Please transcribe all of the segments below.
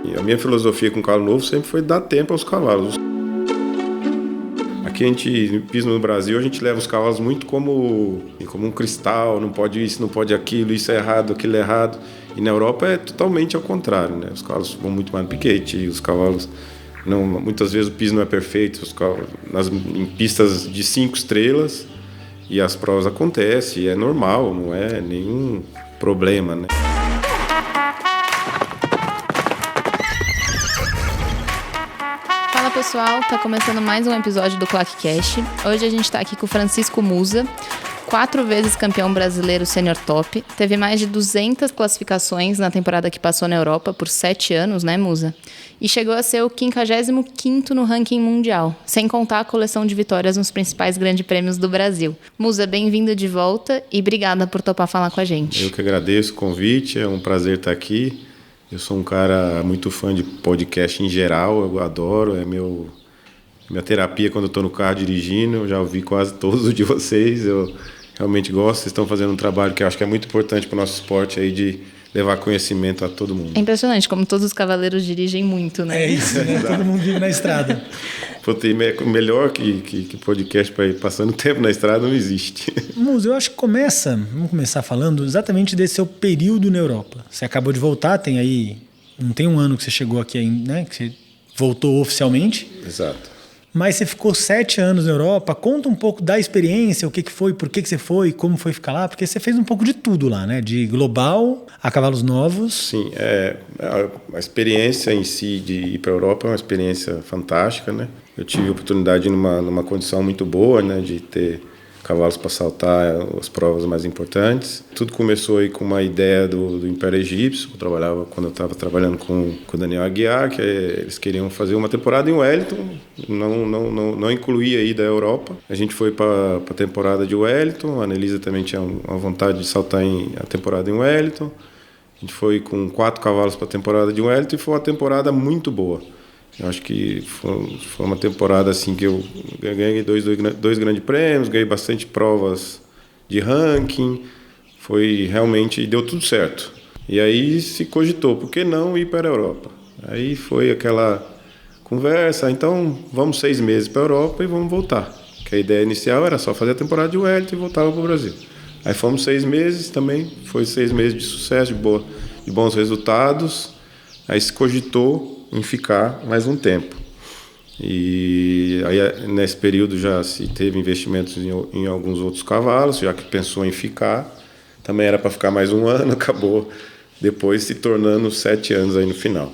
E a minha filosofia com o cavalo novo sempre foi dar tempo aos cavalos. Aqui a gente pisa no Brasil, a gente leva os cavalos muito como um cristal, não pode isso, não pode aquilo, isso é errado, aquilo é errado. E na Europa é totalmente ao contrário, né? Os cavalos vão muito mais no piquete, os cavalos muitas vezes o piso não é perfeito, em pistas de 5 estrelas, e as provas acontecem, e é normal, não é nenhum problema, né? Fala pessoal, tá começando mais um episódio do ClaqueCast. Hoje a gente tá aqui com o Francisco Musa, 4 vezes campeão brasileiro sênior top. Teve mais de 200 classificações na temporada que passou na Europa por 7 anos, né, Musa? E chegou a ser o 55º no ranking mundial, sem contar a coleção de vitórias nos principais grandes prêmios do Brasil. Musa, bem-vindo de volta e obrigada por topar falar com a gente. Eu que agradeço o convite, é um prazer estar aqui. Eu sou um cara muito fã de podcast em geral, eu adoro, é minha terapia quando eu estou no carro dirigindo. Eu já ouvi quase todos os de vocês, eu realmente gosto. Vocês estão fazendo um trabalho que eu acho que é muito importante para o nosso esporte aí, de levar conhecimento a todo mundo. É impressionante como todos os cavaleiros dirigem muito, né? É isso, né? Todo mundo vive na estrada. Melhor que podcast para ir passando tempo na estrada não existe. Musa, eu acho que vamos começar falando exatamente desse seu período na Europa. Você acabou de voltar, não tem um ano que você chegou aqui ainda, né? Que você voltou oficialmente. Exato. Mas você ficou 7 anos na Europa. Conta um pouco da experiência, o que foi, por que você foi, como foi ficar lá, porque você fez um pouco de tudo lá, né? De global a cavalos novos. Sim, a experiência em si de ir para a Europa é uma experiência fantástica, né? Eu tive a oportunidade numa condição muito boa, né? De ter cavalos para saltar as provas mais importantes. Tudo começou aí com uma ideia do Império Egípcio. Quando eu estava trabalhando com o Daniel Aguiar, que eles queriam fazer uma temporada em Wellington, não incluía aí da Europa. A gente foi para a temporada de Wellington, a Anelisa também tinha uma vontade de saltar a temporada em Wellington. A gente foi com 4 cavalos para a temporada de Wellington e foi uma temporada muito boa. Eu acho que foi uma temporada assim que eu ganhei dois grandes prêmios, ganhei bastante provas de ranking, deu tudo certo. E aí se cogitou, por que não ir para a Europa? Aí foi aquela conversa, então vamos 6 meses para a Europa e vamos voltar. Que a ideia inicial era só fazer a temporada de Wellington e voltava para o Brasil. Aí fomos 6 meses também, foi 6 meses de sucesso, de bons resultados. Aí se cogitou em ficar mais um tempo. E aí nesse período já se teve investimentos em alguns outros cavalos, já que pensou em ficar. Também era para ficar mais um ano, acabou depois se tornando 7 anos aí no final.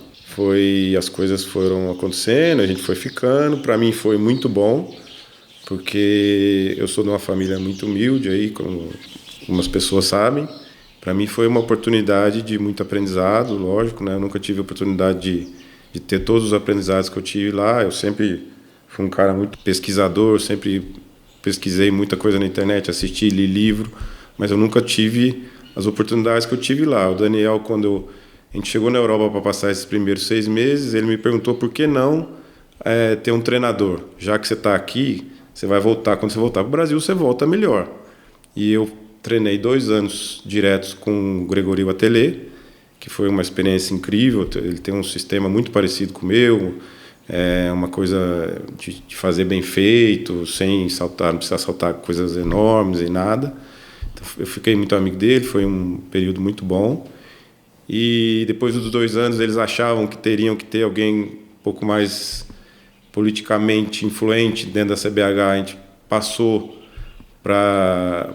As coisas foram acontecendo, a gente foi ficando. Para mim foi muito bom, porque eu sou de uma família muito humilde, aí, como algumas pessoas sabem. Para mim foi uma oportunidade de muito aprendizado, lógico, né? Eu nunca tive a oportunidade de ter todos os aprendizados que eu tive lá. Eu sempre fui um cara muito pesquisador, sempre pesquisei muita coisa na internet, assisti, li livro, mas eu nunca tive as oportunidades que eu tive lá. O Daniel, quando a gente chegou na Europa para passar esses primeiros 6 meses, ele me perguntou por que não ter um treinador. Já que você está aqui, você vai voltar. Quando você voltar para o Brasil, você volta melhor. E eu treinei 2 anos diretos com o Grégory Watelet, que foi uma experiência incrível. Ele tem um sistema muito parecido com o meu, uma coisa de fazer bem feito, sem saltar, não precisar saltar coisas enormes e nada. Então, eu fiquei muito amigo dele, foi um período muito bom. E depois dos 2 anos eles achavam que teriam que ter alguém um pouco mais politicamente influente dentro da CBH. A gente passou para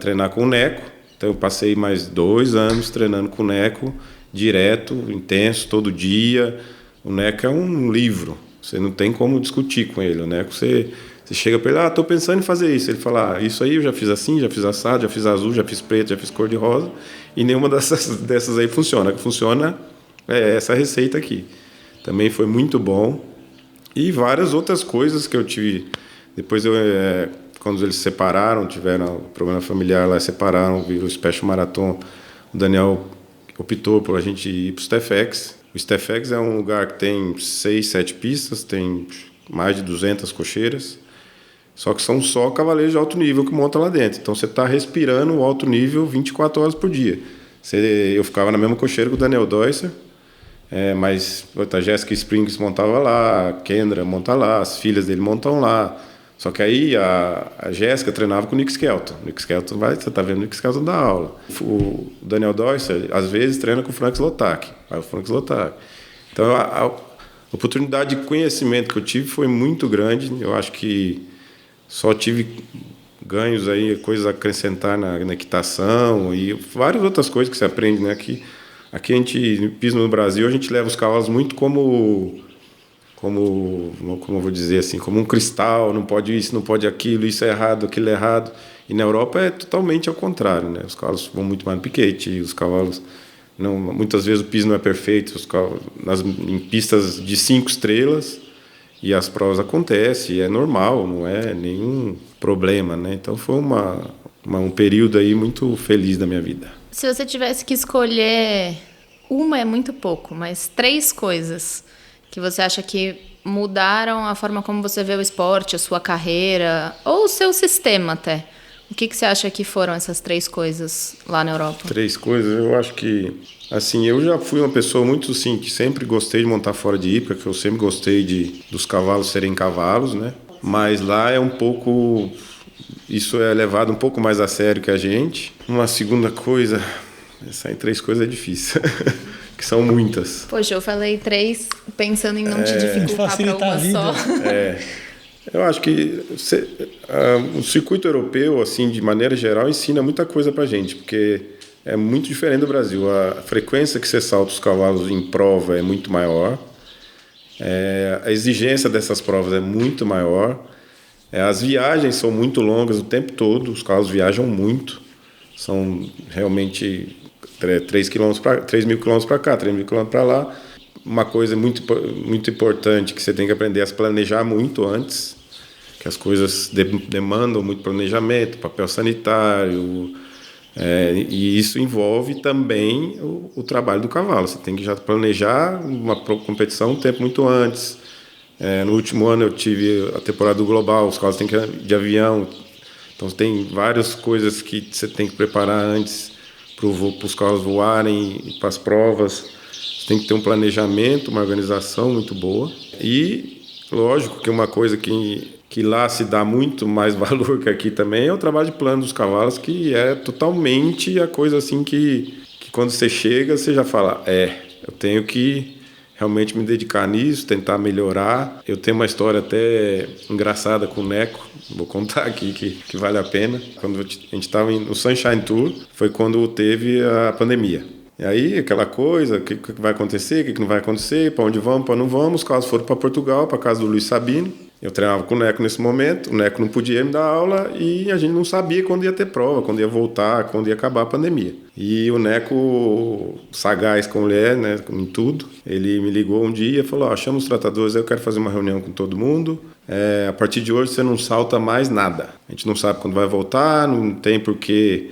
treinar com o Neco. Então eu passei mais 2 anos treinando com o Neco, direto, intenso, todo dia. O Neco é um livro, você não tem como discutir com ele. O Neco, você chega para ele, estou pensando em fazer isso. Ele fala, isso aí eu já fiz assim, já fiz assado, já fiz azul, já fiz preto, já fiz cor de rosa, e nenhuma dessas aí funciona. O que funciona é essa receita aqui. Também foi muito bom. E várias outras coisas que eu tive. Depois quando eles se separaram, tiveram um problema familiar lá, separaram, virou o Special Marathon. O Daniel optou por a gente ir para o Stefex. O Stefex é um lugar que tem 6, 7 pistas, tem mais de 200 cocheiras, só que são só cavaleiros de alto nível que montam lá dentro. Então você está respirando o alto nível 24 horas por dia. Eu ficava na mesma cocheira com o Daniel Deusser, Mas a Jessica Springs montava lá, a Kendra monta lá, as filhas dele montam lá. Só que aí a Jéssica treinava com o Nick Skelton. O Nick Skelton você tá vendo o Nick Skelton dar aula. O Daniel Deusser, às vezes, treina com o Frank Zlotak. Então, a oportunidade de conhecimento que eu tive foi muito grande. Eu acho que só tive ganhos aí, coisas a acrescentar na equitação e várias outras coisas que você aprende, né? Aqui a gente, pismo no Brasil, a gente leva os cavalos muito como eu vou dizer assim, como um cristal, não pode isso, não pode aquilo, isso é errado, aquilo é errado. E na Europa é totalmente ao contrário, né? Os cavalos vão muito mais no piquete, os cavalos muitas vezes o piso não é perfeito, em pistas de 5 estrelas, e as provas acontecem, e é normal, não é nenhum problema, né? Então foi um período aí muito feliz da minha vida. Se você tivesse que escolher, uma é muito pouco, mas 3 coisas que você acha que mudaram a forma como você vê o esporte, a sua carreira, ou o seu sistema até. O que você acha que foram essas 3 coisas lá na Europa? 3 coisas, eu acho que... Assim, eu já fui uma pessoa muito, assim, que sempre gostei de montar fora de hípica, que eu sempre gostei dos cavalos serem cavalos, né? Mas lá é um pouco... Isso é levado um pouco mais a sério que a gente. Uma segunda coisa... Pensar em 3 coisas é difícil. Que são muitas. Poxa, eu falei 3 pensando em não te dificultar para uma só. Eu acho que o circuito europeu, assim, de maneira geral, ensina muita coisa pra gente, porque é muito diferente do Brasil. A frequência que você salta os cavalos em prova é muito maior. A exigência dessas provas é muito maior. As viagens são muito longas o tempo todo, os cavalos viajam muito. São realmente 3 mil quilômetros para cá, 3 mil quilômetros para lá. Uma coisa muito, muito importante que você tem que aprender é a planejar muito antes, que as coisas demandam muito planejamento, papel sanitário, e isso envolve também o trabalho do cavalo. Você tem que já planejar uma competição um tempo muito antes. No último ano eu tive a temporada do Global, os cavalos têm que ir de avião, então tem várias coisas que você tem que preparar antes para os cavalos voarem, para as provas. Você tem que ter um planejamento, uma organização muito boa. E, lógico, que uma coisa que lá se dá muito mais valor que aqui também é o trabalho de plano dos cavalos, que é totalmente a coisa assim que quando você chega, você já fala, eu tenho que realmente me dedicar nisso, tentar melhorar. Eu tenho uma história até engraçada com o Neco, vou contar aqui que vale a pena. Quando a gente estava no Sunshine Tour, foi quando teve a pandemia. E aí, aquela coisa, o que vai acontecer, o que não vai acontecer, para onde vamos, para não vamos. Os caras foram para Portugal, para casa do Luiz Sabino. Eu treinava com o Neco nesse momento, o Neco não podia me dar aula e a gente não sabia quando ia ter prova, quando ia voltar, quando ia acabar a pandemia. E o Neco, sagaz como ele é, né, em tudo, ele me ligou um dia e falou, chama os tratadores, eu quero fazer uma reunião com todo mundo. A partir de hoje você não salta mais nada. A gente não sabe quando vai voltar, não tem por que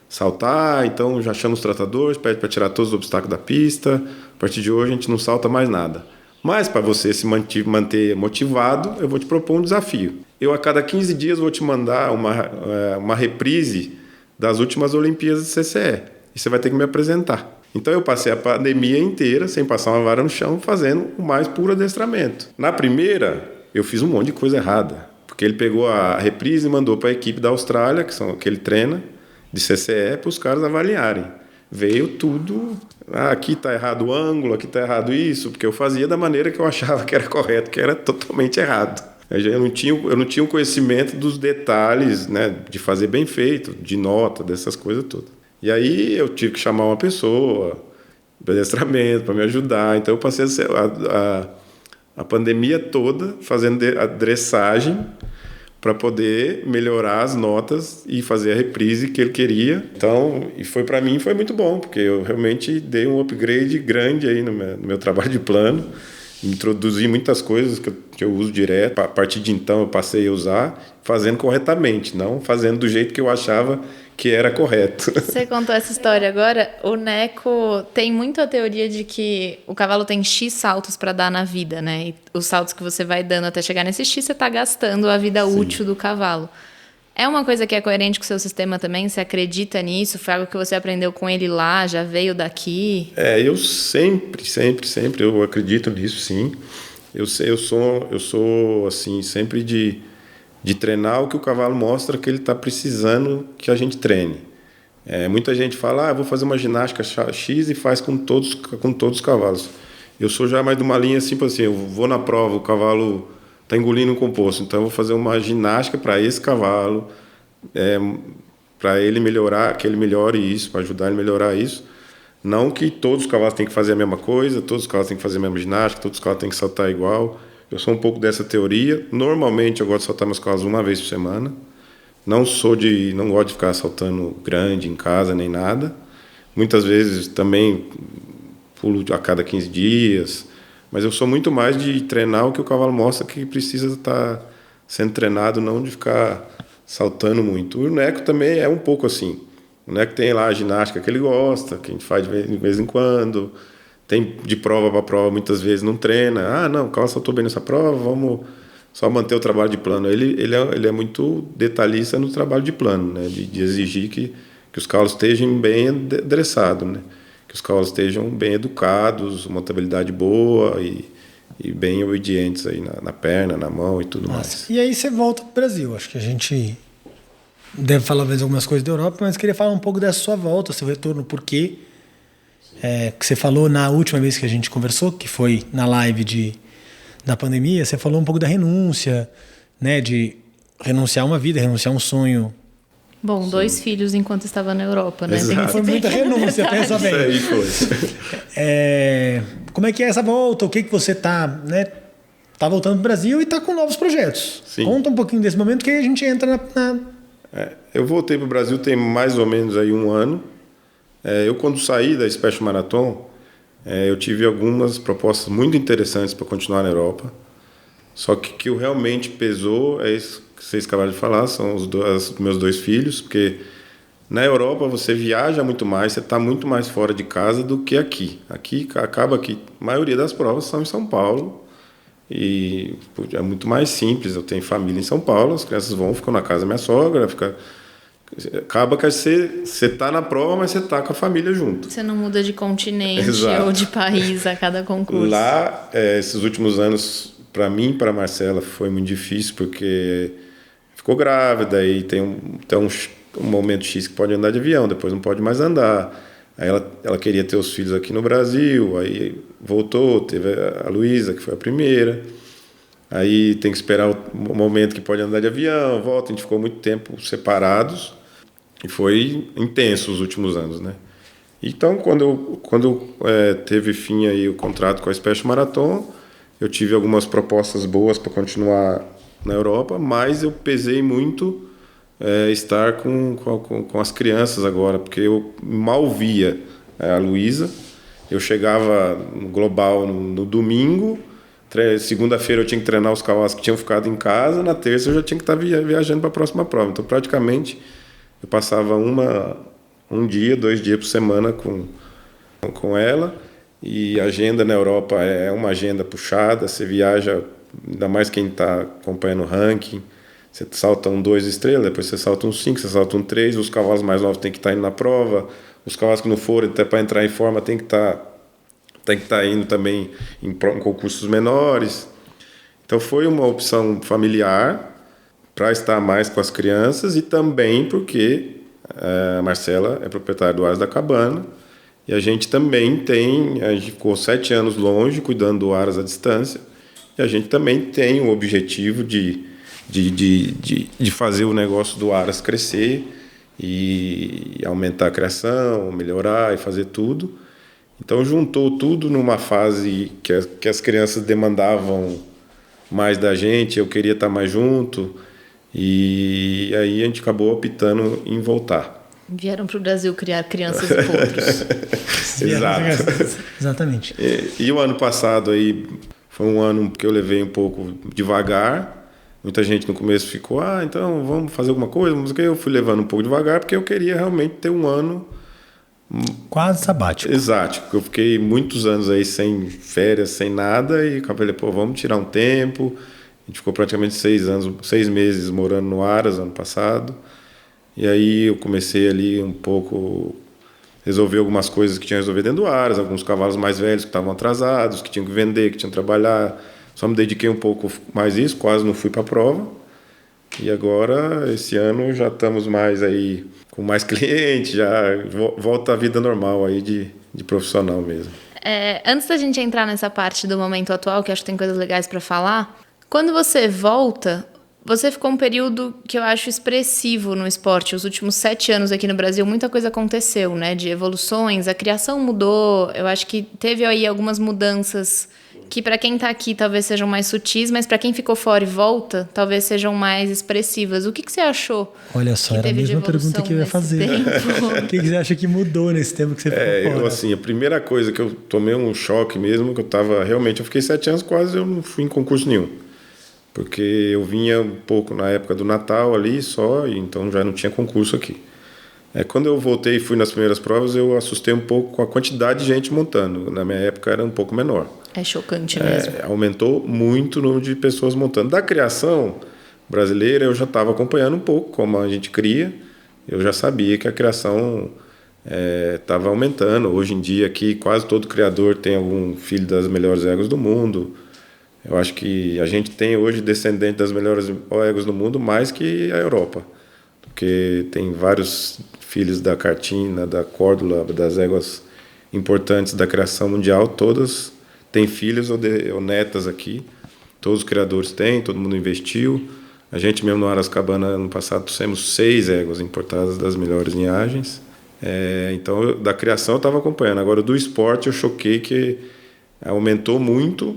saltar, então já chama os tratadores, pede para tirar todos os obstáculos da pista. A partir de hoje a gente não salta mais nada. Mas para você se manter motivado, eu vou te propor um desafio. Eu a cada 15 dias vou te mandar uma reprise das últimas Olimpíadas de CCE. E você vai ter que me apresentar. Então eu passei a pandemia inteira, sem passar uma vara no chão, fazendo o mais puro adestramento. Na primeira, eu fiz um monte de coisa errada. Porque ele pegou a reprise e mandou para a equipe da Austrália, que ele treina, de CCE, para os caras avaliarem. Veio tudo, aqui está errado o ângulo, aqui está errado isso, porque eu fazia da maneira que eu achava que era correto, que era totalmente errado. Eu não tinha o conhecimento dos detalhes, né, de fazer bem feito, de nota, dessas coisas todas. E aí eu tive que chamar uma pessoa, de adestramento, para me ajudar. Então eu passei a pandemia toda fazendo a dressagem para poder melhorar as notas e fazer a reprise que ele queria. Então, para mim foi muito bom, porque eu realmente dei um upgrade grande aí no meu trabalho de plano, introduzi muitas coisas que eu uso direto. A partir de então eu passei a usar, fazendo corretamente, não fazendo do jeito que eu achava que era correto. Você contou essa história agora, o Neco tem muito a teoria de que o cavalo tem X saltos para dar na vida, né? E os saltos que você vai dando até chegar nesse X, você está gastando a vida útil do cavalo. É uma coisa que é coerente com o seu sistema também? Você acredita nisso? Foi algo que você aprendeu com ele lá, já veio daqui? Eu sempre eu acredito nisso, sim. Eu sou assim, sempre de treinar o que o cavalo mostra que ele está precisando que a gente treine. Muita gente fala, vou fazer uma ginástica X e faz com todos os cavalos. Eu sou já mais de uma linha assim, eu vou na prova, o cavalo está engolindo um composto, então eu vou fazer uma ginástica para esse cavalo, para ele melhorar, que ele melhore isso, para ajudar ele a melhorar isso. Não que todos os cavalos têm que fazer a mesma coisa, todos os cavalos têm que fazer a mesma ginástica, todos os cavalos têm que saltar igual. Eu sou um pouco dessa teoria. Normalmente eu gosto de saltar meus cavalos uma vez por semana. Não gosto de ficar saltando grande em casa nem nada. Muitas vezes também pulo a cada 15 dias. Mas eu sou muito mais de treinar o que o cavalo mostra que precisa estar sendo treinado, não de ficar saltando muito. O Neco também é um pouco assim. O Neco tem lá a ginástica que ele gosta, que a gente faz de vez em quando. Tem de prova para prova, muitas vezes não treina. Não, o cavalo saltou bem nessa prova, vamos só manter o trabalho de plano. Ele é muito detalhista no trabalho de plano, né? De exigir que os cavalos estejam bem adressados, né? Que os cavalos estejam bem educados, uma montabilidade boa e bem obedientes aí na perna, na mão e tudo mais. E aí você volta para o Brasil. Acho que a gente deve falar talvez algumas coisas da Europa, mas queria falar um pouco dessa sua volta, seu retorno, por quê? Que você falou na última vez que a gente conversou, que foi na live da pandemia, você falou um pouco da renúncia, né? De renunciar a uma vida, renunciar a um sonho. Bom, Sim. 2 filhos enquanto estava na Europa, né? Foi muita renúncia, pensa bem. Isso aí foi. Como é que é essa volta? O que você está, né? Tá voltando para o Brasil e está com novos projetos. Sim. Conta um pouquinho desse momento que aí a gente entra eu voltei para o Brasil tem mais ou menos aí 1 ano. Eu, quando saí da Special Marathon, eu tive algumas propostas muito interessantes para continuar na Europa. Só que o que realmente pesou é isso que vocês acabaram de falar, são os meus 2 filhos, porque na Europa você viaja muito mais, você está muito mais fora de casa do que aqui. Aqui acaba que a maioria das provas são em São Paulo e é muito mais simples. Eu tenho família em São Paulo, as crianças ficam na casa da minha sogra, acaba que você está na prova, mas você está com a família junto. Você não muda de continente Exato. Ou de país a cada concurso. Lá, esses últimos anos, para mim e para a Marcela, foi muito difícil, porque ficou grávida e tem um momento X que pode andar de avião, depois não pode mais andar. Aí ela queria ter os filhos aqui no Brasil, aí voltou, teve a Luísa, que foi a primeira. Aí tem que esperar o momento que pode andar de avião, volta. A gente ficou muito tempo separados e foi intenso os últimos anos, né? Então, quando teve fim aí o contrato com a Special Marathon, eu tive algumas propostas boas para continuar na Europa, mas eu pesei muito estar com as crianças agora, porque eu mal via a Luísa. Eu chegava no Global no domingo, segunda-feira eu tinha que treinar os cavalos que tinham ficado em casa, na terça eu já tinha que estar viajando para a próxima prova. Então, praticamente, eu passava 1 dia, 2 dias por semana com ela. E a agenda na Europa é uma agenda puxada, você viaja, ainda mais quem está acompanhando o ranking, você salta 2 estrelas, depois você salta 5, você salta 3, os cavalos mais novos têm que estar indo na prova, os cavalos que não forem, até para entrar em forma, tem que estar indo também em concursos menores. Então foi uma opção familiar para estar mais com as crianças e também porque a Marcela é proprietária do Aras da Cabana e a gente ficou 7 anos longe cuidando do Aras à distância e a gente também tem o objetivo de fazer o negócio do Aras crescer e aumentar a criação, melhorar e fazer tudo. Então juntou tudo numa fase que as crianças demandavam mais da gente, eu queria estar mais junto, e aí a gente acabou optando em voltar. Vieram para o Brasil criar crianças e potros. Exato. Exatamente. E o ano passado aí foi um ano que eu levei um pouco devagar. Muita gente no começo ficou, então vamos fazer alguma coisa, mas eu fui levando um pouco devagar, porque eu queria realmente ter um ano quase sabático. Exato, eu fiquei muitos anos aí sem férias, sem nada, e acabei, vamos tirar um tempo. gente ficou praticamente 6 meses morando no Aras ano passado. E aí eu comecei ali um pouco resolver algumas coisas que tinha que resolver dentro do Aras, alguns cavalos mais velhos que estavam atrasados, que tinham que vender, que tinham que trabalhar. Só me dediquei um pouco mais a isso, quase não fui para a prova. E agora, esse ano, já estamos mais aí com mais clientes, já volta à vida normal aí de profissional mesmo. Antes da gente entrar nessa parte do momento atual, que acho que tem coisas legais para falar, quando você volta, você ficou um período que eu acho expressivo no esporte. Os últimos 7 anos aqui no Brasil, muita coisa aconteceu, né? De evoluções, a criação mudou. Eu acho que teve aí algumas mudanças que para quem está aqui talvez sejam mais sutis, mas para quem ficou fora e volta, talvez sejam mais expressivas. O que você achou? Olha só, era a mesma pergunta que eu ia fazer. O que você acha que mudou nesse tempo que você ficou fora? Eu, assim, a primeira coisa que eu tomei um choque mesmo, que eu fiquei 7 anos quase, eu não fui em concurso nenhum. Porque eu vinha um pouco na época do Natal ali só, e então já não tinha concurso aqui. Quando eu voltei e fui nas primeiras provas, eu assustei um pouco com a quantidade de gente montando. Na minha época era um pouco menor. É chocante mesmo. Aumentou muito o número de pessoas montando. Da criação brasileira, eu já estava acompanhando um pouco como a gente cria. Eu já sabia que a criação estava aumentando. Hoje em dia, aqui, quase todo criador tem algum filho das melhores éguas do mundo. Eu acho que a gente tem hoje descendente das melhores éguas do mundo mais que a Europa. Porque tem vários filhos da Cartina, da Córdula, das éguas importantes da criação mundial, todas têm filhos ou netas aqui. Todos os criadores têm, todo mundo investiu. A gente mesmo no Arascabana, ano passado, trouxemos 6 éguas importadas das melhores linhagens. Então, da criação eu estava acompanhando. Agora, do esporte, eu choquei que aumentou muito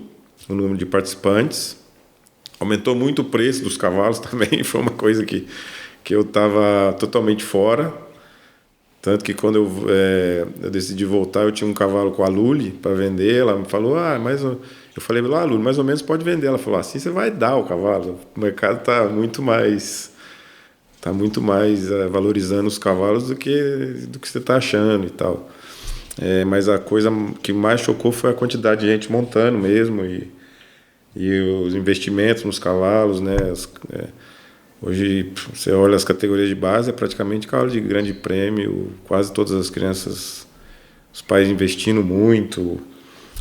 o número de participantes. Aumentou muito o preço dos cavalos também. Foi uma coisa que eu estava totalmente fora. Tanto que quando eu decidi voltar, eu tinha um cavalo com a Luli para vender. Ela me falou, mas eu falei, Luli, mais ou menos pode vender. Ela falou, assim você vai dar o cavalo. O mercado está muito mais valorizando os cavalos do que você está achando e tal. Mas a coisa que mais chocou foi a quantidade de gente montando mesmo e os investimentos nos cavalos, né? Hoje, você olha as categorias de base, é praticamente cavalo de grande prêmio, quase todas as crianças, os pais investindo muito,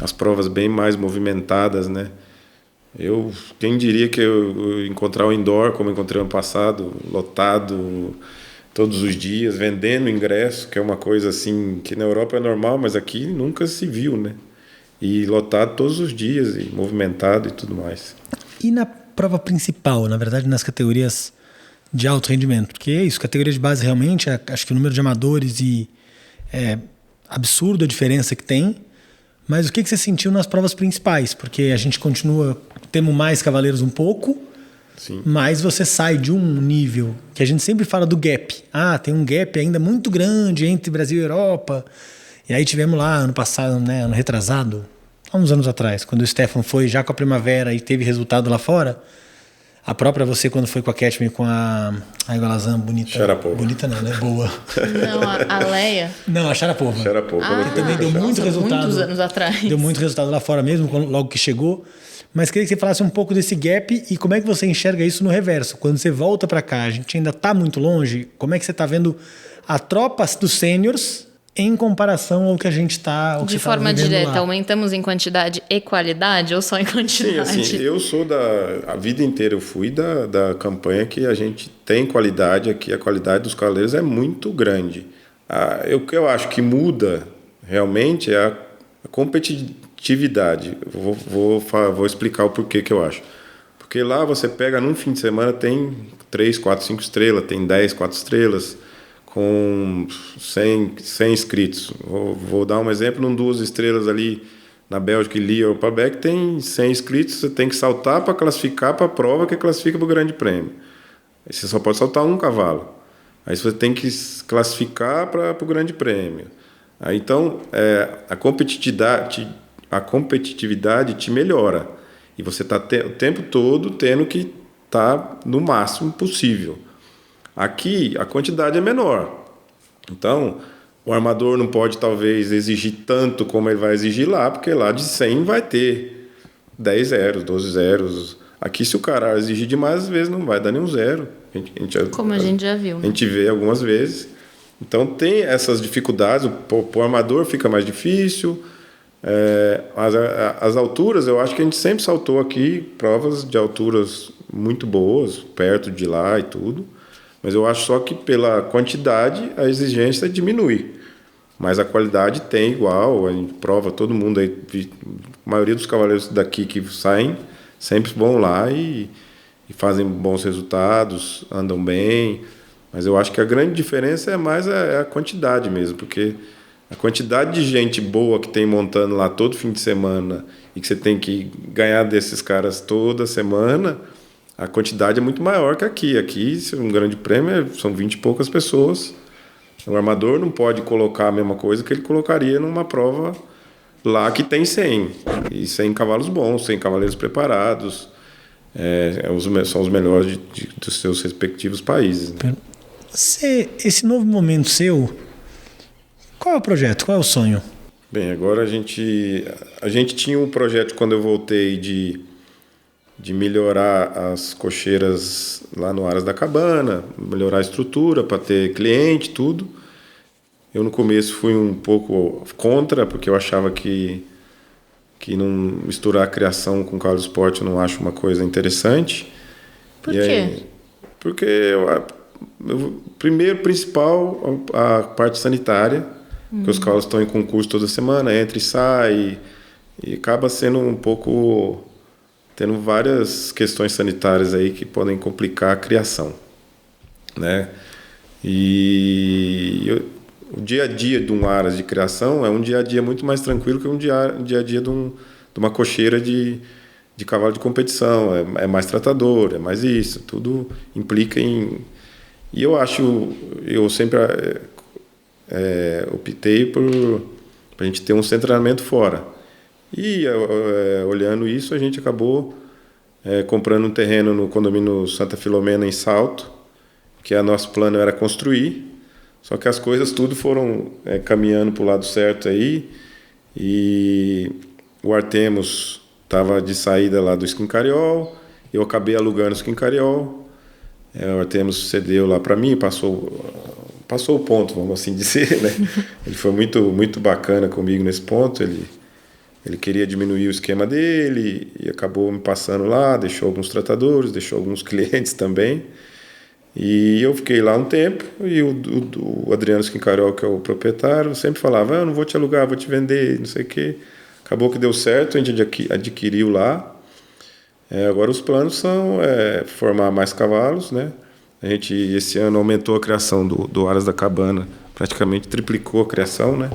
as provas bem mais movimentadas, né? Quem diria que eu encontrar o indoor, como encontrei ano passado, lotado todos os dias, vendendo ingresso, que é uma coisa assim, que na Europa é normal, mas aqui nunca se viu, né? E lotado todos os dias, e movimentado e tudo mais. E na prova principal, na verdade, nas categorias de alto rendimento? Porque é isso, categoria de base realmente, acho que o número de amadores é absurdo a diferença que tem. Mas o que você sentiu nas provas principais? Porque a gente temos mais cavaleiros um pouco, sim, mas você sai de um nível que a gente sempre fala do gap. Tem um gap ainda muito grande entre Brasil e Europa. E aí tivemos lá ano passado, né, ano retrasado, há uns anos atrás, quando o Stefan foi já com a Primavera e teve resultado lá fora. A própria você, quando foi com a Catchme, com a Igualazan, bonita. Sharapova. Bonita não, né? Boa. Não, a Leia. Não, a Sharapova. Que também deu muito resultado. Muitos anos atrás. Deu muito resultado lá fora mesmo, logo que chegou. Mas queria que você falasse um pouco desse gap e como é que você enxerga isso no reverso. Quando você volta para cá, a gente ainda está muito longe. Como é que você está vendo a tropa dos sêniors em comparação ao que a gente está... De forma direta, aumentamos em quantidade e qualidade ou só em quantidade? Sim, assim, eu sou a vida inteira eu fui da campanha que a gente tem qualidade aqui, a qualidade dos cavaleiros é muito grande. O que eu acho que muda realmente é a competitividade. Vou explicar o porquê que eu acho. Porque lá você pega num fim de semana, tem 3, 4, 5 estrelas, tem 10, 4 estrelas, com 100 inscritos. Vou dar um exemplo, num 2 estrelas ali na Bélgica, Lille ou Pabec, tem 100 inscritos, você tem que saltar para classificar para a prova que classifica para o Grande Prêmio. Aí você só pode saltar um cavalo. Aí você tem que classificar para o Grande Prêmio. Aí, então, a competitividade te melhora. E você está o tempo todo tendo que estar no máximo possível. Aqui, a quantidade é menor. Então, o armador não pode, talvez, exigir tanto como ele vai exigir lá, porque lá de 100 vai ter 10 zeros, 12 zeros. Aqui, se o cara exigir demais, às vezes não vai dar nenhum zero. Como a gente já viu, né? A gente vê algumas vezes. Então, tem essas dificuldades. O armador fica mais difícil. As alturas, eu acho que a gente sempre saltou aqui provas de alturas muito boas, perto de lá e tudo. Mas eu acho só que pela quantidade, a exigência diminui. Mas a qualidade tem igual. A gente prova todo mundo aí. A maioria dos cavaleiros daqui que saem sempre vão lá e fazem bons resultados, andam bem. Mas eu acho que a grande diferença é mais a quantidade mesmo, porque a quantidade de gente boa que tem montando lá todo fim de semana e que você tem que ganhar desses caras toda semana, a quantidade é muito maior que aqui. Aqui, um grande prêmio, são 20 e poucas pessoas. O armador não pode colocar a mesma coisa que ele colocaria numa prova lá que tem 100. E 100 cavalos bons, 100 cavaleiros preparados. São os melhores dos seus respectivos países. Né? Esse novo momento seu, qual é o projeto? Qual é o sonho? Bem, agora a gente tinha um projeto quando eu voltei de melhorar as cocheiras lá no Aras da Cabana, melhorar a estrutura para ter cliente, tudo. Eu no começo fui um pouco contra, porque eu achava que não misturar a criação com cavalo de esporte eu não acho uma coisa interessante. Por quê? Porque primeiro, principal, a parte sanitária, que os cavalos estão em concurso toda semana, entra e sai, e acaba sendo um pouco... tendo várias questões sanitárias aí que podem complicar a criação, né? O dia a dia de um aras de criação é um dia a dia muito mais tranquilo que um dia a dia de uma cocheira de cavalo de competição. É mais tratador, é mais isso, tudo implica em... E eu sempre optei por a gente ter um treinamento fora. E olhando isso, a gente acabou comprando um terreno no condomínio Santa Filomena, em Salto, que o nosso plano era construir, só que as coisas tudo foram caminhando para o lado certo aí, e o Artemus estava de saída lá do Skincariol, eu acabei alugando o Skincariol, o Artemus cedeu lá para mim, passou o ponto, vamos assim dizer, né? Ele foi muito, muito bacana comigo nesse ponto, ele queria diminuir o esquema dele e acabou me passando lá, deixou alguns tratadores, deixou alguns clientes também. E eu fiquei lá um tempo e o Adriano Skincariol, que é o proprietário, sempre falava, eu não vou te alugar, vou te vender, não sei o quê. Acabou que deu certo, a gente adquiriu lá. Agora os planos são formar mais cavalos, né? A gente esse ano aumentou a criação do Aras da Cabana, praticamente triplicou a criação, né?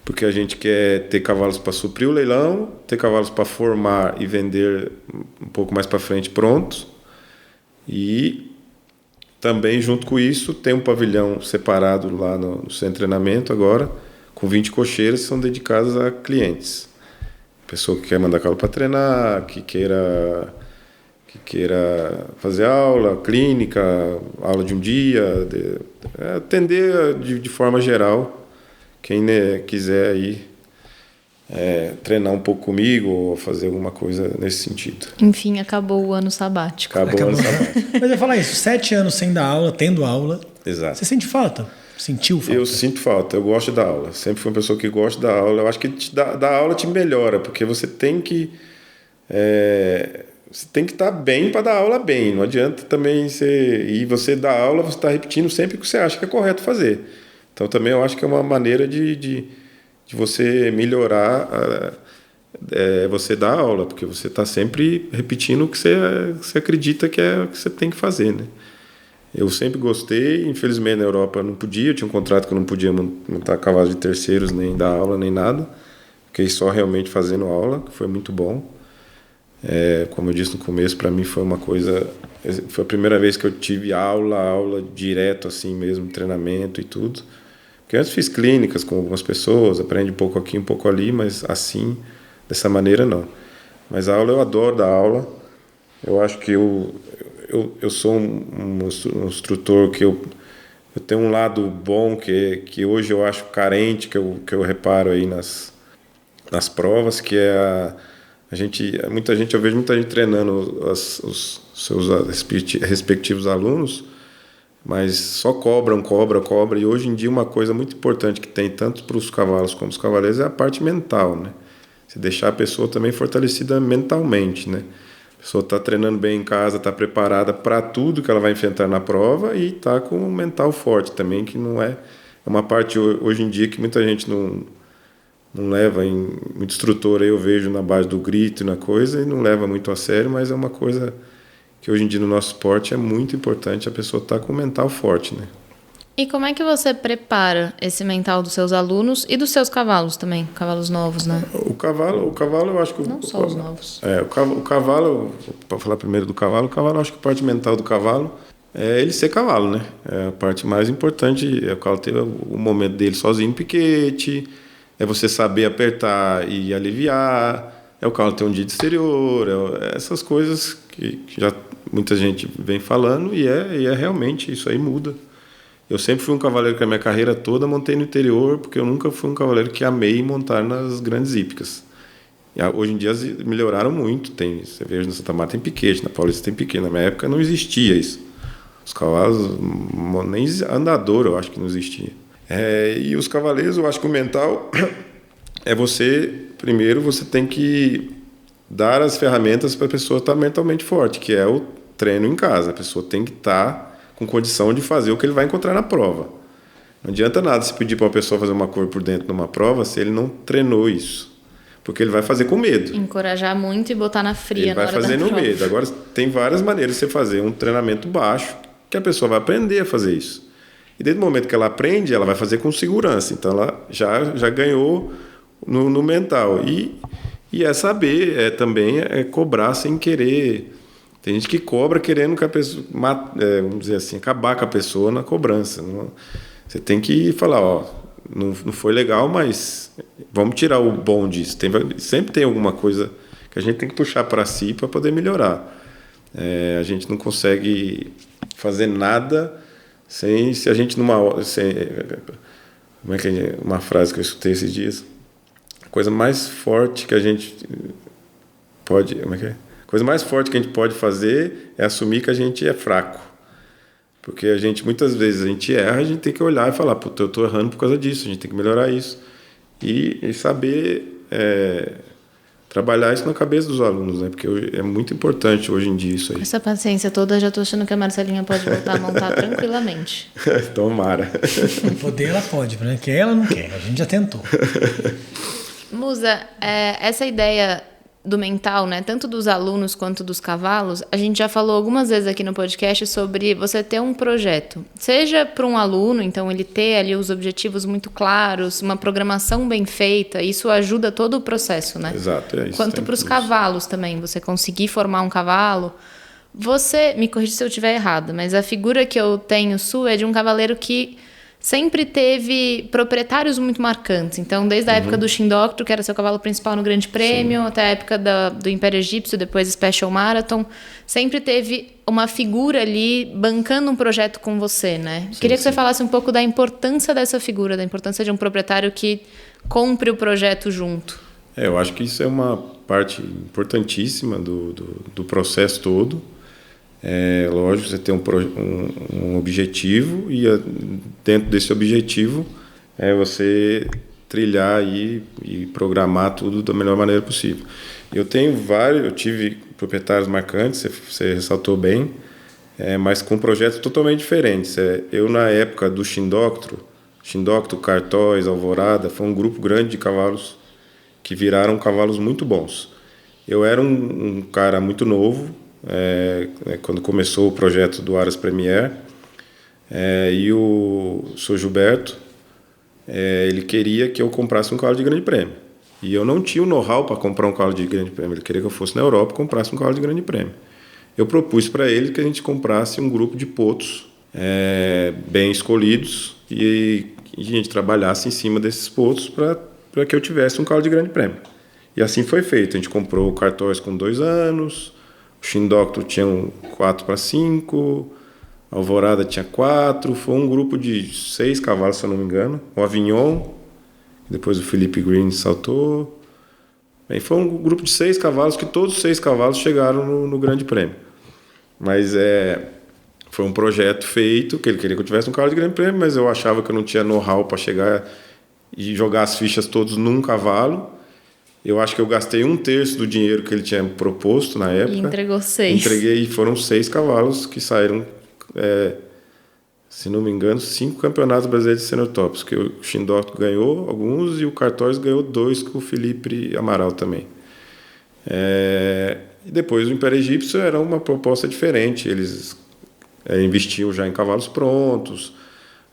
Porque a gente quer ter cavalos para suprir o leilão, ter cavalos para formar e vender um pouco mais para frente prontos. E também, junto com isso, tem um pavilhão separado lá no centro de treinamento agora, com 20 cocheiras que são dedicadas a clientes. Pessoa que quer mandar cavalo para treinar, que queira fazer aula, clínica, aula de um dia, atender de forma geral. Quem quiser aí treinar um pouco comigo ou fazer alguma coisa nesse sentido. Enfim, acabou o ano sabático. Acabou o ano sabático. Mas eu ia falar isso, 7 anos sem dar aula, tendo aula. Exato. Você sente falta? Sentiu falta? Eu sinto falta, eu gosto da aula. Sempre fui uma pessoa que gosta da aula. Eu acho que dar aula te melhora, porque você tem que estar bem para dar aula bem. Não adianta também você dar aula, você está repetindo sempre o que você acha que é correto fazer. Então também eu acho que é uma maneira de você melhorar, você dar aula, porque você está sempre repetindo o que você acredita que é o que você tem que fazer, né? Eu sempre gostei, infelizmente na Europa eu não podia, eu tinha um contrato que eu não podia montar cavalos de terceiros, nem dar aula, nem nada. Fiquei só realmente fazendo aula, que foi muito bom. Como eu disse no começo, para mim foi uma coisa... Foi a primeira vez que eu tive aula direto assim mesmo, treinamento e tudo. Porque antes fiz clínicas com algumas pessoas, aprende um pouco aqui, um pouco ali, mas assim, dessa maneira não. Mas a aula, eu adoro dar aula. Eu acho que eu sou um instrutor que eu tenho um lado bom que hoje eu acho carente, que eu reparo aí nas provas, que é Muita gente, eu vejo muita gente treinando os seus respectivos alunos, mas só cobra, e hoje em dia uma coisa muito importante que tem tanto para os cavalos como os cavaleiros é a parte mental, né? Você deixar a pessoa também fortalecida mentalmente, né? A pessoa está treinando bem em casa, está preparada para tudo que ela vai enfrentar na prova e está com o mental forte também, que não é uma parte hoje em dia que muita gente não leva, muito instrutor aí eu vejo na base do grito e na coisa, e não leva muito a sério, mas é uma coisa que hoje em dia no nosso esporte é muito importante a pessoa estar com o mental forte, né? E como é que você prepara esse mental dos seus alunos e dos seus cavalos também, cavalos novos, né? O cavalo eu acho que... Não só os novos. O cavalo, para falar primeiro do cavalo, eu acho que a parte mental do cavalo é ele ser cavalo, né? É a parte mais importante, é o cavalo ter o momento dele sozinho no piquete, é você saber apertar e aliviar, é o cavalo ter um dia de exterior, essas coisas que já muita gente vem falando e é realmente, isso aí muda. Eu sempre fui um cavaleiro que a minha carreira toda montei no interior, porque eu nunca fui um cavaleiro que amei montar nas grandes hípicas. E hoje em dia melhoraram muito, você vê na Santa Marta tem piquete, na Paulista tem piquete, na minha época não existia isso. Os cavalos, nem andador eu acho que não existia. E os cavaleiros, eu acho que o mental é primeiro você tem que dar as ferramentas para a pessoa estar mentalmente forte, que é o treino em casa. A pessoa tem que estar com condição de fazer o que ele vai encontrar na prova. Não adianta nada se pedir para uma pessoa fazer uma curva por dentro numa prova se ele não treinou isso. Porque ele vai fazer com medo. Encorajar muito e botar na fria na hora da prova. Ele vai fazer no medo. Agora, tem várias maneiras de você fazer um treinamento baixo que a pessoa vai aprender a fazer isso. E desde o momento que ela aprende, ela vai fazer com segurança. Então, ela já ganhou no mental. E saber também cobrar sem querer. Tem gente que cobra querendo que a pessoa, vamos dizer assim, acabar com a pessoa na cobrança. Você tem que falar, não foi legal, mas vamos tirar o bom disso. Sempre tem alguma coisa que a gente tem que puxar para si para poder melhorar. A gente não consegue fazer nada se a gente como é que é uma frase que eu escutei esses dias? A coisa mais forte que a gente pode... Como é que é? A coisa mais forte que a gente pode fazer é assumir que a gente é fraco. Porque muitas vezes a gente erra, a gente tem que olhar e falar, puta, eu estou errando por causa disso, a gente tem que melhorar isso. E saber trabalhar isso na cabeça dos alunos, né? Porque é muito importante hoje em dia isso aí. Com essa paciência toda, já estou achando que a Marcelinha pode voltar a montar tranquilamente. Tomara. Poder ela pode, né? Que ela não quer, a gente já tentou. Musa, essa ideia do mental, né, tanto dos alunos quanto dos cavalos, a gente já falou algumas vezes aqui no podcast sobre você ter um projeto, seja para um aluno, então ele ter ali os objetivos muito claros, uma programação bem feita, isso ajuda todo o processo, né? Exato, é isso. Quanto para os cavalos também, você conseguir formar um cavalo. Você, me corrija se eu estiver errado, mas a figura que eu tenho sua é de um cavaleiro que sempre teve proprietários muito marcantes. Então, desde a época do Shindoctro, que era seu cavalo principal no Grande Prêmio, sim, até a época do Império Egípcio, depois Special Marathon, sempre teve uma figura ali bancando um projeto com você, né? Sim, Queria que você falasse um pouco da importância dessa figura, da importância de um proprietário que compre o projeto junto. Eu acho que isso é uma parte importantíssima do processo todo. Lógico, você tem um objetivo e dentro desse objetivo você trilhar e programar tudo da melhor maneira possível. Eu tive proprietários marcantes, você ressaltou bem, mas com projetos totalmente diferentes. Eu, na época do Shindoctro, Cartóis, Alvorada, foi um grupo grande de cavalos que viraram cavalos muito bons. Eu era um cara muito novo, quando começou o projeto do Aras Premier, e o Sr. Gilberto, ele queria que eu comprasse um cavalo de grande prêmio. E eu não tinha o know-how para comprar um cavalo de grande prêmio. Ele queria que eu fosse na Europa e comprasse um cavalo de grande prêmio. Eu propus para ele que a gente comprasse um grupo de potos bem escolhidos e a gente trabalhasse em cima desses potos para que eu tivesse um cavalo de grande prêmio. E assim foi feito. A gente comprou o Cartóis com 2 anos, o Shindoctro tinha 4 para 5, a Alvorada tinha 4, foi um grupo de 6 cavalos, se eu não me engano. O Avignon, depois o Philippe Green saltou, Aí foi um grupo de 6 cavalos, que todos os 6 cavalos chegaram no Grande Prêmio. Mas foi um projeto feito, que ele queria que eu tivesse um cavalo de Grande Prêmio, mas eu achava que eu não tinha know-how para chegar e jogar as fichas todos num cavalo. Eu acho que eu gastei 1/3 do dinheiro que ele tinha proposto na época. E entregou 6. Entreguei e foram 6 cavalos que saíram, se não me engano, 5 campeonatos brasileiros de Senior Tops, que o Shindorf ganhou alguns e o Cartois ganhou 2 com o Felipe Amaral também. E depois o Império Egípcio era uma proposta diferente, eles investiam já em cavalos prontos,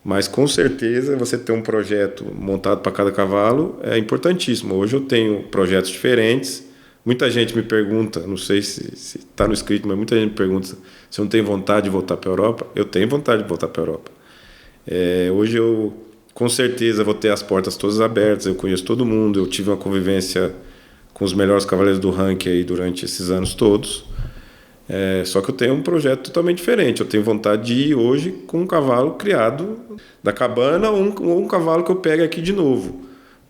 mas com certeza você ter um projeto montado para cada cavalo é importantíssimo. Hoje eu tenho projetos diferentes. Muita gente me pergunta, não sei se está no escrito, mas muita gente me pergunta se eu não tenho vontade de voltar para a Europa. Eu tenho vontade de voltar para a Europa. Hoje eu, com certeza, vou ter as portas todas abertas, eu conheço todo mundo, eu tive uma convivência com os melhores cavaleiros do ranking aí durante esses anos todos. Só que eu tenho um projeto totalmente diferente. Eu tenho vontade de ir hoje com um cavalo criado da cabana ou um cavalo que eu pegue aqui de novo.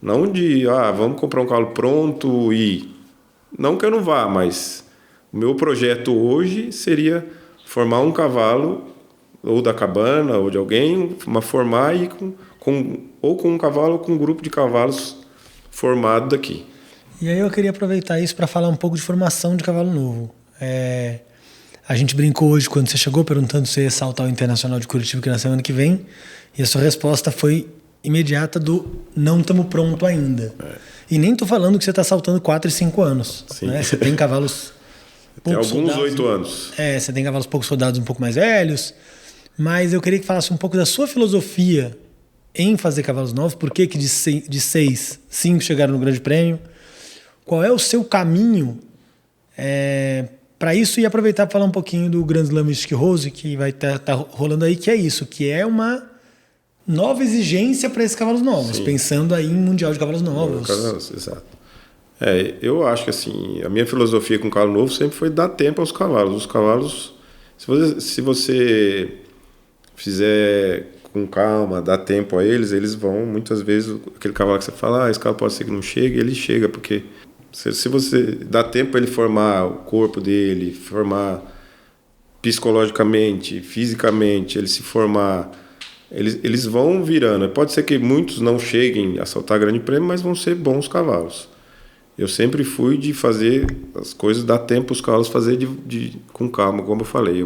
Não de, vamos comprar um cavalo pronto e... Não que eu não vá, mas o meu projeto hoje seria formar um cavalo, ou da cabana, ou de alguém, formar e ou com um cavalo ou com um grupo de cavalos formado daqui. E aí eu queria aproveitar isso para falar um pouco de formação de cavalo novo. A gente brincou hoje quando você chegou perguntando se ia saltar o Internacional de Curitiba que na semana que vem, e a sua resposta foi imediata do não estamos pronto ainda. E nem tô falando que você está saltando 4 e 5 anos. Né? Você tem cavalos tem alguns soldados, 8 anos. Você tem cavalos poucos soldados um pouco mais velhos. Mas eu queria que falasse um pouco da sua filosofia em fazer cavalos novos. Por que de 6, 5 chegaram no Grande Prêmio? Qual é o seu caminho para isso? E aproveitar para falar um pouquinho do Grand Slam Mystic Rose, que vai tá rolando aí, que é isso, que é uma nova exigência para esses cavalos novos. Sim. Pensando aí em Mundial de Cavalos Novos. Exato. Eu acho que assim, a minha filosofia com o cavalo novo sempre foi dar tempo aos cavalos. Os cavalos, se você fizer com calma, dar tempo a eles vão, muitas vezes, aquele cavalo que você fala, esse cavalo pode ser que não chegue, ele chega, porque se você dá tempo para ele formar o corpo dele, formar psicologicamente, fisicamente, ele se formar, eles vão virando. Pode ser que muitos não cheguem a saltar Grande Prêmio, mas vão ser bons cavalos. Eu sempre fui de fazer as coisas, dar tempo aos cavalos fazer com calma, como eu falei.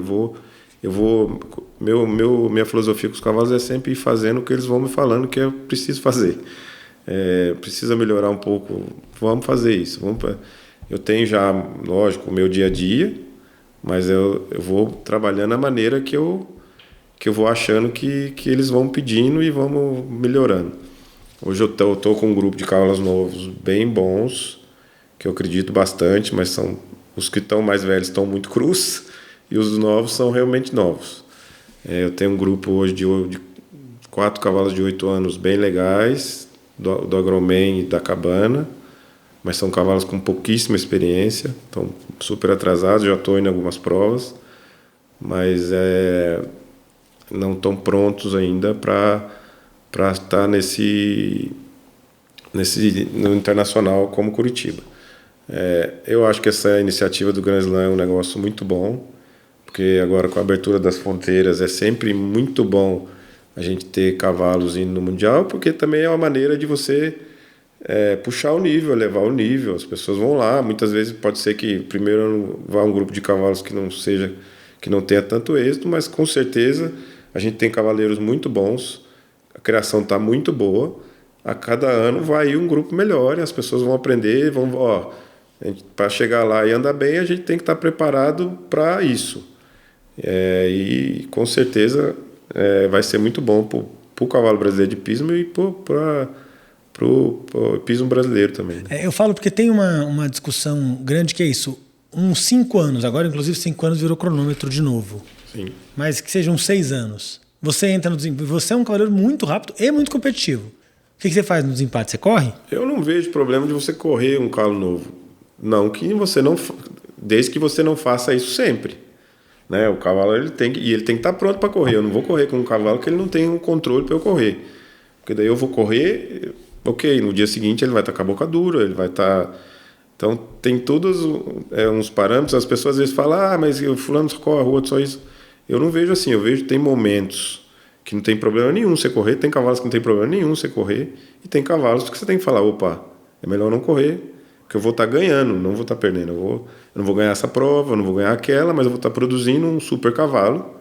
Minha filosofia com os cavalos é sempre ir fazendo o que eles vão me falando que eu preciso fazer. Precisa melhorar um pouco, vamos fazer isso. Eu tenho já, lógico, o meu dia a dia, mas eu vou trabalhando a maneira que eu vou achando que eles vão pedindo e vamos melhorando. Hoje eu tô com um grupo de cavalos novos bem bons, que eu acredito bastante, mas os que estão mais velhos estão muito crus e os novos são realmente novos. Eu tenho um grupo hoje de 4 cavalos de 8 anos bem legais, do Agroman e da Cabana, mas são cavalos com pouquíssima experiência, estão super atrasados, já estou indo em algumas provas, mas não estão prontos ainda para estar no internacional como Curitiba. Eu acho que essa iniciativa do Grand Slam é um negócio muito bom, porque agora com a abertura das fronteiras é sempre muito bom a gente ter cavalos indo no Mundial, porque também é uma maneira de você puxar o nível, elevar o nível. As pessoas vão lá, muitas vezes pode ser que primeiro vá um grupo de cavalos que não tenha tanto êxito, mas com certeza a gente tem cavaleiros muito bons, a criação está muito boa, a cada ano vai ir um grupo melhor e as pessoas vão aprender, para chegar lá e andar bem, a gente tem que estar preparado para isso. E com certeza vai ser muito bom para o cavalo brasileiro de pismo e para o pismo brasileiro também. Né? Eu falo porque tem uma discussão grande que é isso. Uns 5 anos, agora inclusive 5 anos virou cronômetro de novo. Sim. Mas que sejam 6 anos. Você entra no desempate, você é um cavaleiro muito rápido e muito competitivo. O que você faz no desempate? Você corre? Eu não vejo problema de você correr um cavalo novo. Não que você não... Desde que você não faça isso sempre. Né? O cavalo ele tem que estar pronto para correr. Eu não vou correr com um cavalo que ele não tem um controle para eu correr. Porque daí eu vou correr, ok, no dia seguinte ele vai estar com a boca dura, ele vai estar Então, tem todos uns parâmetros. As pessoas às vezes falam, mas o fulano só corre, o outro só isso. Eu não vejo assim. Eu vejo que tem momentos que não tem problema nenhum você correr, tem cavalos que não tem problema nenhum você correr, e tem cavalos que você tem que falar, opa, é melhor não correr, porque eu vou estar ganhando, não vou estar perdendo. Eu não vou ganhar essa prova, eu não vou ganhar aquela, mas eu vou estar produzindo um super cavalo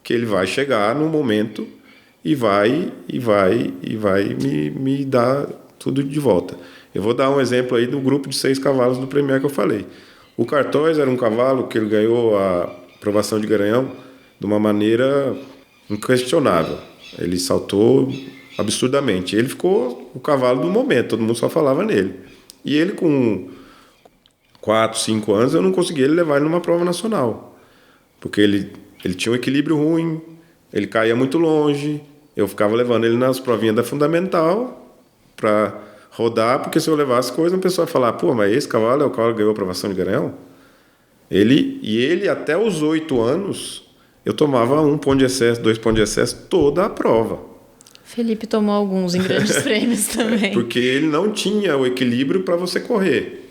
que ele vai chegar num momento e vai me dar tudo de volta. Eu vou dar um exemplo aí do grupo de 6 cavalos do Premier que eu falei. O Cartois era um cavalo que ele ganhou a aprovação de Garanhão de uma maneira inquestionável. Ele saltou absurdamente. Ele ficou o cavalo do momento, todo mundo só falava nele. E ele com 4, 5 anos, eu não conseguia levar ele numa prova nacional. Porque ele tinha um equilíbrio ruim, ele caía muito longe, eu ficava levando ele nas provinhas da Fundamental para rodar, porque se eu levasse coisa, a pessoa ia falar, pô, mas esse cavalo é o cavalo que ganhou a aprovação de Garanhão? Ele até os 8 anos, eu tomava 1 ponto de excesso, 2 pontos de excesso toda a prova. Felipe tomou alguns em grandes prêmios também. Porque ele não tinha o equilíbrio para você correr.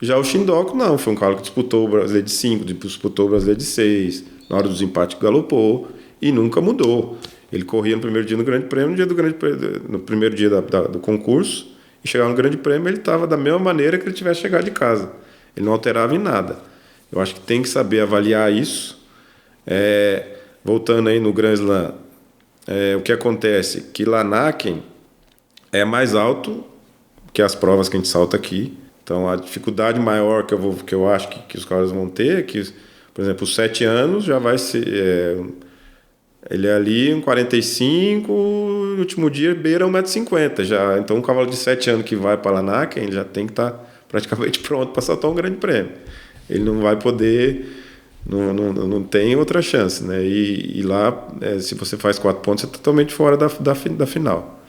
Já o Shindoku não, foi um cavalo que disputou o Brasileiro de 5, disputou o Brasileiro de 6, na hora dos empates galopou e nunca mudou. Ele corria no primeiro dia do Grande Prêmio, no primeiro dia do concurso, e chegava no Grande Prêmio, ele estava da mesma maneira que ele tivesse chegado de casa. Ele não alterava em nada. Eu acho que tem que saber avaliar isso. Voltando aí no Grand Slam, o que acontece? Que Lanaken é mais alto que as provas que a gente salta aqui. Então, a dificuldade maior que eu acho que os caras vão ter é que, por exemplo, os 7 anos já vai ser... ele é ali um 45, no último dia beira 1,50 m já. Então, um cavalo de 7 anos que vai para Lanaken, ele já tem que estar praticamente pronto para saltar um grande prêmio. Ele não vai poder... Não tem outra chance, né? E lá, se você faz 4 pontos, você está totalmente fora da final.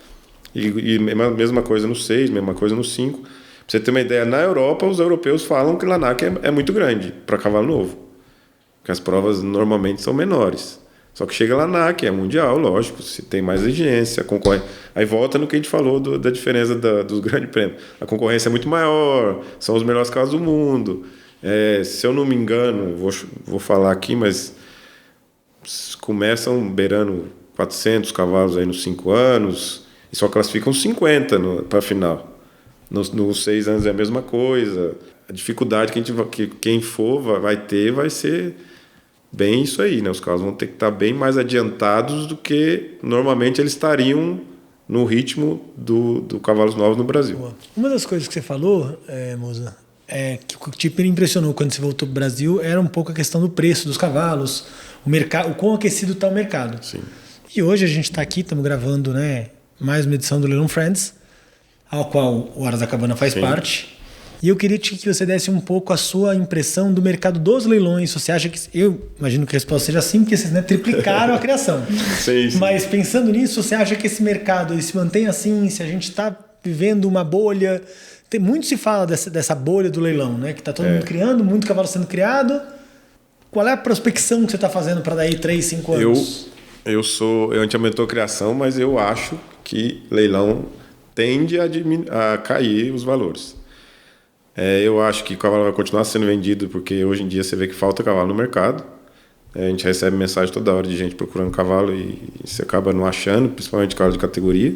E mesma coisa no 6, mesma coisa no 5. Pra você ter uma ideia, na Europa, os europeus falam que Lanaken é muito grande para cavalo novo. Porque as provas normalmente são menores. Só que chega Lanaken, é mundial, lógico, se tem mais exigência, concorre. Aí volta no que a gente falou da diferença dos grandes prêmios. A concorrência é muito maior, são os melhores cavalos do mundo. Se eu não me engano, vou falar aqui, mas começam beirando 400 cavalos aí nos 5 anos e só classificam 50 para a final. Nos 6 anos é a mesma coisa. A dificuldade que quem for vai ser bem isso aí, né? Os cavalos vão ter que estar bem mais adiantados do que normalmente eles estariam no ritmo do cavalos novos no Brasil. Boa. Uma das coisas que você falou, Musa, que o tipo me impressionou quando você voltou para o Brasil era um pouco a questão do preço dos cavalos, o mercado, o quão aquecido está o mercado. Sim. E hoje a gente está aqui, estamos gravando, né, mais uma edição do Leilão Friends, ao qual o Horas da Cabana faz parte. E eu queria que você desse um pouco a sua impressão do mercado dos leilões. Você acha que... Eu imagino que a resposta seja sim, porque vocês, né, triplicaram a criação. Sim. Mas pensando nisso, você acha que esse mercado ele se mantém assim? Se a gente está vivendo uma bolha... Muito se fala dessa bolha do leilão, né? Que está todo mundo criando, muito cavalo sendo criado. Qual é a prospecção que você está fazendo para daí 3, 5 anos? Eu a gente aumentou a criação, mas eu acho que leilão tende a cair os valores. Eu acho que o cavalo vai continuar sendo vendido, porque hoje em dia você vê que falta cavalo no mercado. A gente recebe mensagem toda hora de gente procurando cavalo e você acaba não achando, principalmente cavalo de categoria.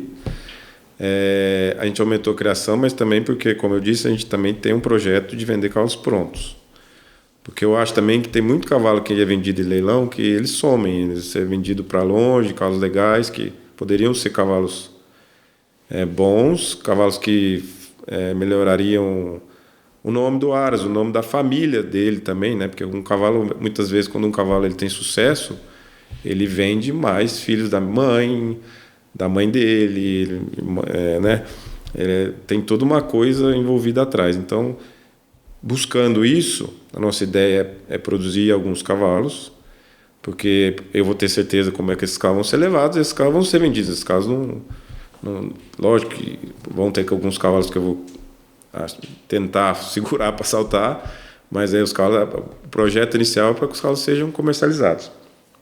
A gente aumentou a criação, mas também porque, como eu disse, a gente também tem um projeto de vender cavalos prontos. Porque eu acho também que tem muito cavalo que é vendido em leilão que eles somem, eles são vendidos para longe, cavalos legais, que poderiam ser cavalos bons, cavalos que melhorariam o nome do Aras, o nome da família dele também, né? Porque um cavalo, muitas vezes, quando um cavalo ele tem sucesso, ele vende mais filhos da mãe dele, né? Tem toda uma coisa envolvida atrás. Então, buscando isso, a nossa ideia é produzir alguns cavalos, porque eu vou ter certeza como é que esses cavalos vão ser levados, esses cavalos vão ser vendidos. Esses cavalos não lógico que vão ter alguns cavalos que eu vou tentar segurar para saltar, mas aí o projeto inicial é para que os cavalos sejam comercializados.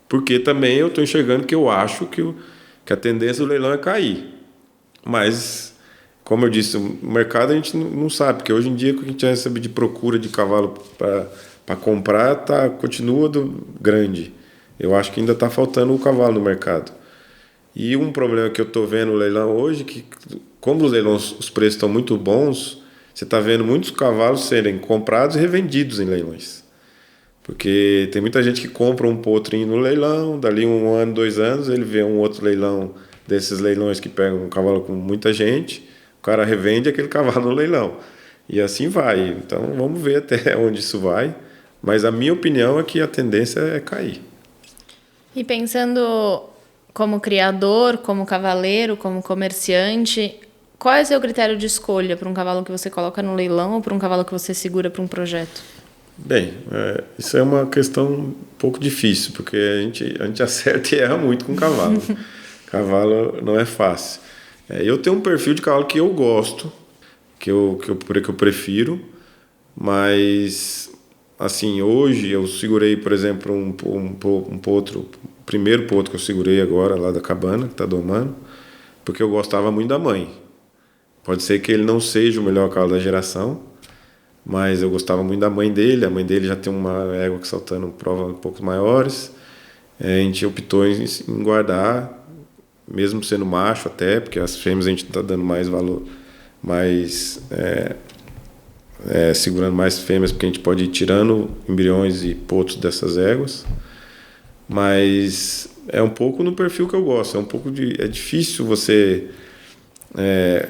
Porque também eu estou enxergando que eu acho que a tendência do leilão é cair. Mas como eu disse, o mercado a gente não sabe, porque hoje em dia o que a gente recebe de procura de cavalo para comprar continua grande. Eu acho que ainda está faltando o cavalo no mercado. E um problema que eu estou vendo no leilão hoje, que como os leilões, os preços estão muito bons, você está vendo muitos cavalos serem comprados e revendidos em leilões. Porque tem muita gente que compra um potrinho no leilão, dali 1 ano, 2 anos, ele vê um outro leilão desses leilões que pegam um cavalo com muita gente, o cara revende aquele cavalo no leilão. E assim vai. Então vamos ver até onde isso vai. Mas a minha opinião é que a tendência é cair. E pensando como criador, como cavaleiro, como comerciante, qual é o seu critério de escolha para um cavalo que você coloca no leilão ou para um cavalo que você segura para um projeto? Bem, isso é uma questão um pouco difícil, porque a gente acerta e erra muito com cavalo. Cavalo não é fácil. Eu tenho um perfil de cavalo que eu gosto, que eu prefiro, mas assim, hoje eu segurei, por exemplo, um potro, o primeiro potro que eu segurei agora lá da cabana, que está domando, porque eu gostava muito da mãe. Pode ser que ele não seja o melhor cavalo da geração, mas eu gostava muito da mãe dele. A mãe dele já tem uma égua que saltando prova um pouco maiores. A gente optou em guardar, mesmo sendo macho até, porque as fêmeas a gente está dando mais valor, segurando mais fêmeas, porque a gente pode ir tirando embriões e potros dessas éguas. Mas é um pouco no perfil que eu gosto. É difícil você...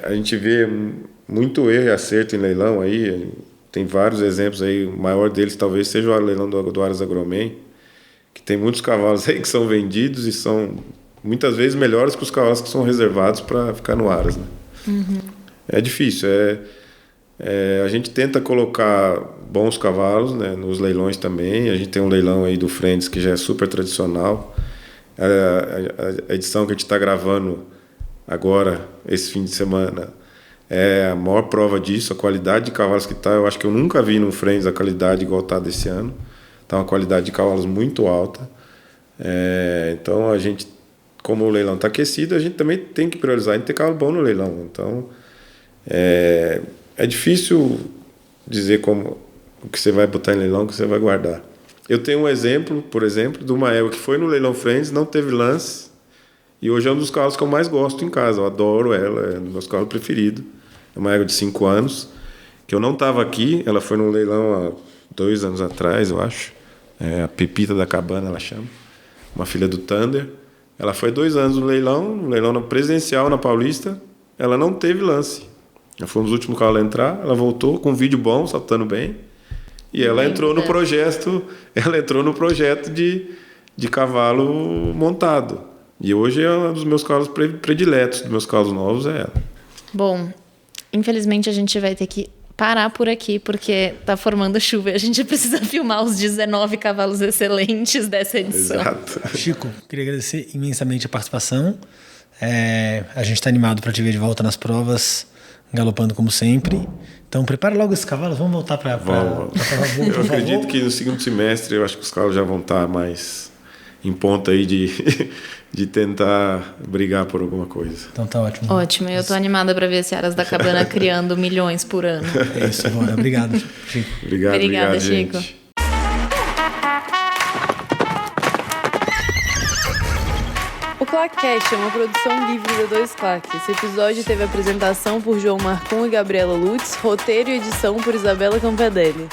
a gente vê muito erro e acerto em leilão aí. Tem vários exemplos aí. O maior deles talvez seja o leilão do Aras Agromem, que tem muitos cavalos aí que são vendidos e são muitas vezes melhores que os cavalos que são reservados para ficar no Aras, né? Uhum. É difícil. A gente tenta colocar bons cavalos, né, nos leilões também. A gente tem um leilão aí do Friends que já é super tradicional. A edição que a gente está gravando agora, esse fim de semana, é a maior prova disso. A qualidade de cavalos que está, eu acho que eu nunca vi no Friends a qualidade igual está desse ano. Está uma qualidade de cavalos muito alta. Então a gente, como o leilão está aquecido, a gente também tem que priorizar em ter cavalo bom no leilão. Então é difícil dizer o que você vai botar em leilão, o que você vai guardar. Eu tenho um exemplo, por exemplo, de uma égua que foi no leilão Friends, não teve lance, e hoje é um dos cavalos que eu mais gosto em casa. Eu adoro ela, é um dos meus cavalos preferidos. É uma égua de 5 anos, que eu não estava aqui, ela foi no leilão há 2 anos atrás, eu acho. A Pepita da Cabana, ela chama. Uma filha do Thunder. Ela foi 2 anos no leilão presidencial na Paulista, ela não teve lance. Ela foi um dos últimos cavalos a entrar, ela voltou com um vídeo bom, saltando bem. E ela entrou no projeto, de cavalo montado. E hoje é um dos meus cavalos prediletos, dos meus cavalos novos, é ela. Bom, infelizmente a gente vai ter que parar por aqui, porque tá formando chuva e a gente precisa filmar os 19 cavalos excelentes dessa edição. Exato. Chico, queria agradecer imensamente a participação. A gente está animado para te ver de volta nas provas, galopando como sempre. Então prepara logo esses cavalos, vamos voltar para eu acredito que no segundo semestre eu acho que os cavalos já vão estar mais em ponta aí de tentar brigar por alguma coisa. Então tá ótimo. Ótimo, eu tô animada para ver esse Aras da Cabana criando milhões por ano. É isso, bora. Obrigado, Chico. Obrigado, Chico. gente. O ClaqueCast é uma produção livre da 2 Claque. Esse episódio teve apresentação por João Marcon e Gabriela Lutz, roteiro e edição por Isabela Campadelli.